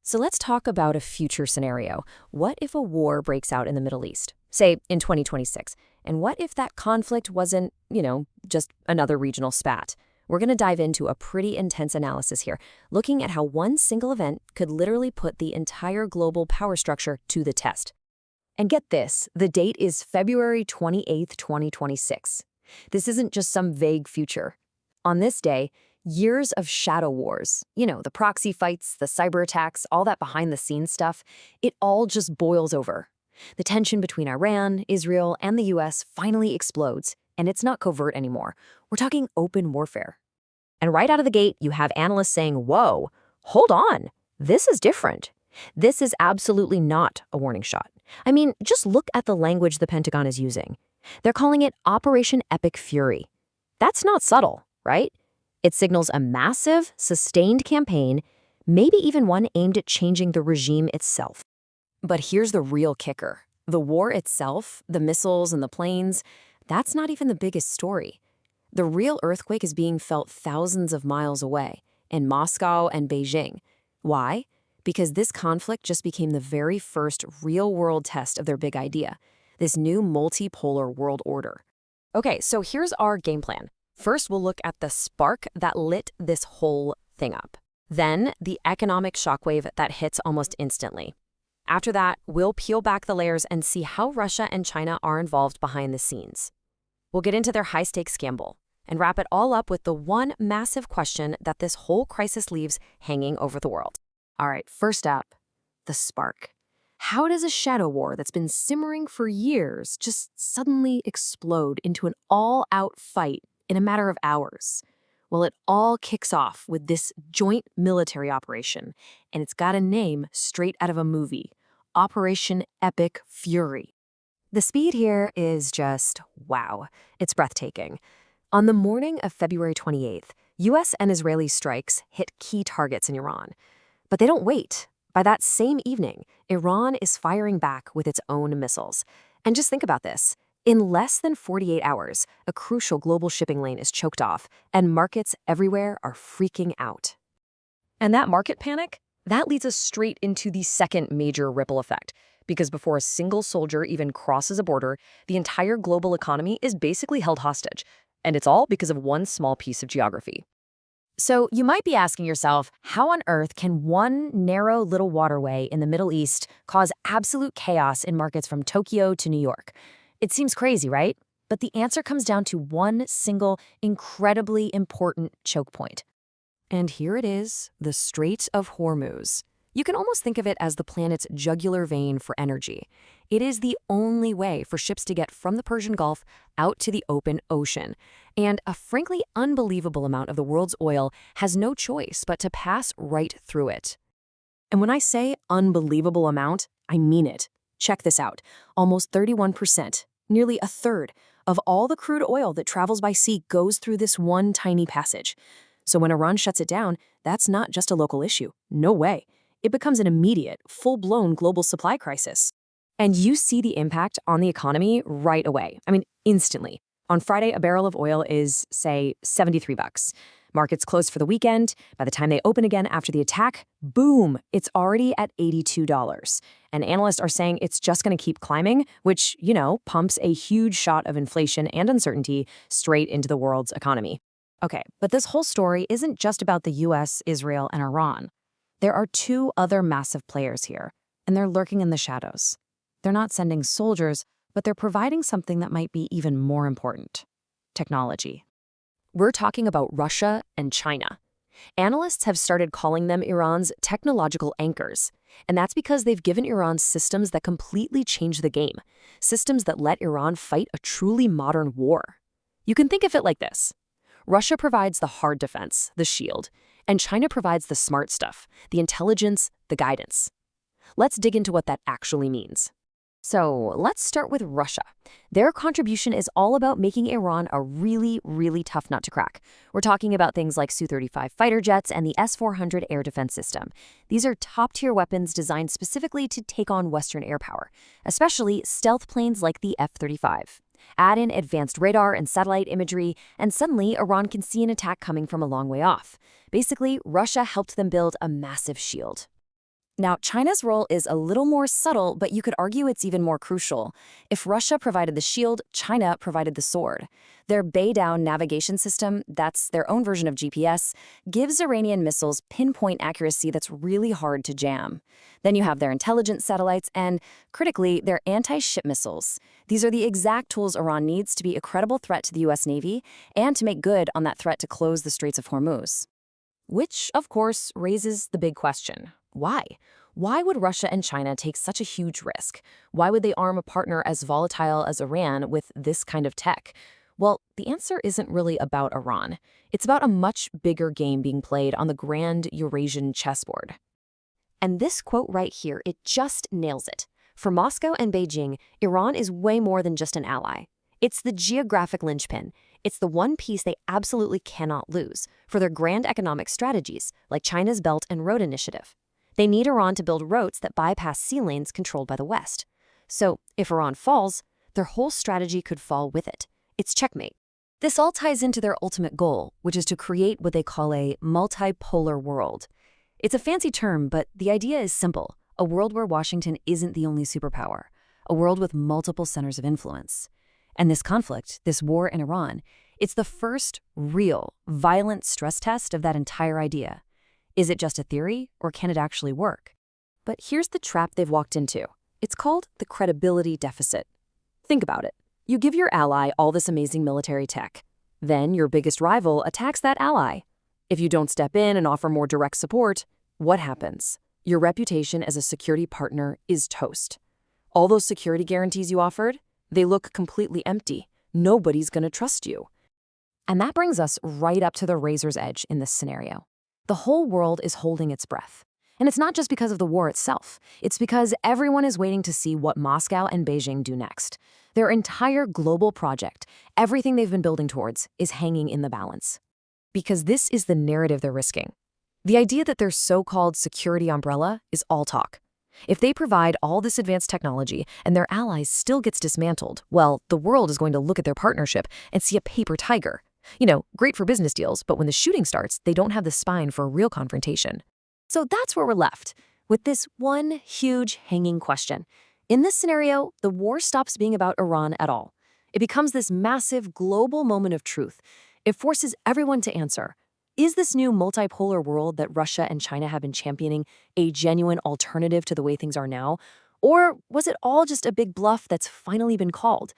So let's talk about a future scenario. What if a war breaks out in the Middle East, say in 2026? And what if that conflict wasn't, just another regional spat? We're going to dive into a pretty intense analysis here, looking at how one single event could literally put the entire global power structure to the test. And get this, the date is February 28th, 2026. This isn't just some vague future. On this day, years of shadow wars, the proxy fights, the cyber attacks, all that behind-the-scenes stuff, it all just boils over. The tension between Iran, Israel, and the US finally explodes, and it's not covert anymore. We're talking open warfare. And right out of the gate, you have analysts saying, whoa, hold on, this is different. This is absolutely not a warning shot. I mean, just look at the language the Pentagon is using. They're calling it Operation Epic Fury. That's not subtle, right? It signals a massive, sustained campaign, maybe even one aimed at changing the regime itself. But here's the real kicker. The war itself, the missiles and the planes, that's not even the biggest story. The real earthquake is being felt thousands of miles away, in Moscow and Beijing. Why? Because this conflict just became the very first real-world test of their big idea, this new multipolar world order. Okay, so here's our game plan. First, we'll look at the spark that lit this whole thing up. Then, the economic shockwave that hits almost instantly. After that, we'll peel back the layers and see how Russia and China are involved behind the scenes. We'll get into their high-stakes gamble and wrap it all up with the one massive question that this whole crisis leaves hanging over the world. All right, first up, the spark. How does a shadow war that's been simmering for years just suddenly explode into an all-out fight in a matter of hours? Well, it all kicks off with this joint military operation, and it's got a name straight out of a movie, Operation Epic Fury. The speed here is just, wow, it's breathtaking. On the morning of February 28th, US and Israeli strikes hit key targets in Iran. But they don't wait. By that same evening, Iran is firing back with its own missiles. And just think about this. In less than 48 hours, a crucial global shipping lane is choked off, and markets everywhere are freaking out. And that market panic, that leads us straight into the second major ripple effect. Because before a single soldier even crosses a border, the entire global economy is basically held hostage. And it's all because of one small piece of geography. So you might be asking yourself, how on earth can one narrow little waterway in the Middle East cause absolute chaos in markets from Tokyo to New York? It seems crazy, right? But the answer comes down to one single, incredibly important choke point. And here it is, the Strait of Hormuz. You can almost think of it as the planet's jugular vein for energy. It is the only way for ships to get from the Persian Gulf out to the open ocean. And a frankly unbelievable amount of the world's oil has no choice but to pass right through it. And when I say unbelievable amount, I mean it. Check this out. Almost 31%, nearly a third, of all the crude oil that travels by sea goes through this one tiny passage. So when Iran shuts it down, that's not just a local issue. No way. It becomes an immediate, full-blown global supply crisis. And you see the impact on the economy right away. I mean, instantly. On Friday, a barrel of oil is, say, $73. Markets close for the weekend. By the time they open again after the attack, boom, it's already at $82. And analysts are saying it's just going to keep climbing, which, pumps a huge shot of inflation and uncertainty straight into the world's economy. Okay, but this whole story isn't just about the US, Israel, and Iran. There are two other massive players here, and they're lurking in the shadows. They're not sending soldiers, but they're providing something that might be even more important: technology. We're talking about Russia and China. Analysts have started calling them Iran's technological anchors, and that's because they've given Iran systems that completely change the game, systems that let Iran fight a truly modern war. You can think of it like this. Russia provides the hard defense, the shield, and China provides the smart stuff, the intelligence, the guidance. Let's dig into what that actually means. So let's start with Russia. Their contribution is all about making Iran a really, really tough nut to crack. We're talking about things like Su-35 fighter jets and the S-400 air defense system. These are top-tier weapons designed specifically to take on Western air power, especially stealth planes like the F-35. Add in advanced radar and satellite imagery, and suddenly Iran can see an attack coming from a long way off. Basically, Russia helped them build a massive shield. Now, China's role is a little more subtle, but you could argue it's even more crucial. If Russia provided the shield, China provided the sword. Their Beidou navigation system, that's their own version of GPS, gives Iranian missiles pinpoint accuracy that's really hard to jam. Then you have their intelligence satellites and, critically, their anti-ship missiles. These are the exact tools Iran needs to be a credible threat to the U.S. Navy and to make good on that threat to close the Straits of Hormuz. Which, of course, raises the big question. Why? Why would Russia and China take such a huge risk? Why would they arm a partner as volatile as Iran with this kind of tech? Well, the answer isn't really about Iran. It's about a much bigger game being played on the grand Eurasian chessboard. And this quote right here, it just nails it. For Moscow and Beijing, Iran is way more than just an ally. It's the geographic linchpin. It's the one piece they absolutely cannot lose for their grand economic strategies, like China's Belt and Road Initiative. They need Iran to build roads that bypass sea lanes controlled by the West. So, if Iran falls, their whole strategy could fall with it. It's checkmate. This all ties into their ultimate goal, which is to create what they call a multipolar world. It's a fancy term, but the idea is simple. A world where Washington isn't the only superpower. A world with multiple centers of influence. And this conflict, this war in Iran, it's the first real, violent stress test of that entire idea. Is it just a theory, or can it actually work? But here's the trap they've walked into. It's called the credibility deficit. Think about it. You give your ally all this amazing military tech. Then your biggest rival attacks that ally. If you don't step in and offer more direct support, what happens? Your reputation as a security partner is toast. All those security guarantees you offered, they look completely empty. Nobody's going to trust you. And that brings us right up to the razor's edge in this scenario. The whole world is holding its breath. And it's not just because of the war itself. It's because everyone is waiting to see what Moscow and Beijing do next. Their entire global project, everything they've been building towards, is hanging in the balance. Because this is the narrative they're risking. The idea that their so-called security umbrella is all talk. If they provide all this advanced technology and their allies still gets dismantled, well, the world is going to look at their partnership and see a paper tiger. Great for business deals, but when the shooting starts, they don't have the spine for a real confrontation. So that's where we're left, with this one huge hanging question. In this scenario, the war stops being about Iran at all. It becomes this massive global moment of truth. It forces everyone to answer. Is this new multipolar world that Russia and China have been championing a genuine alternative to the way things are now? Or was it all just a big bluff that's finally been called?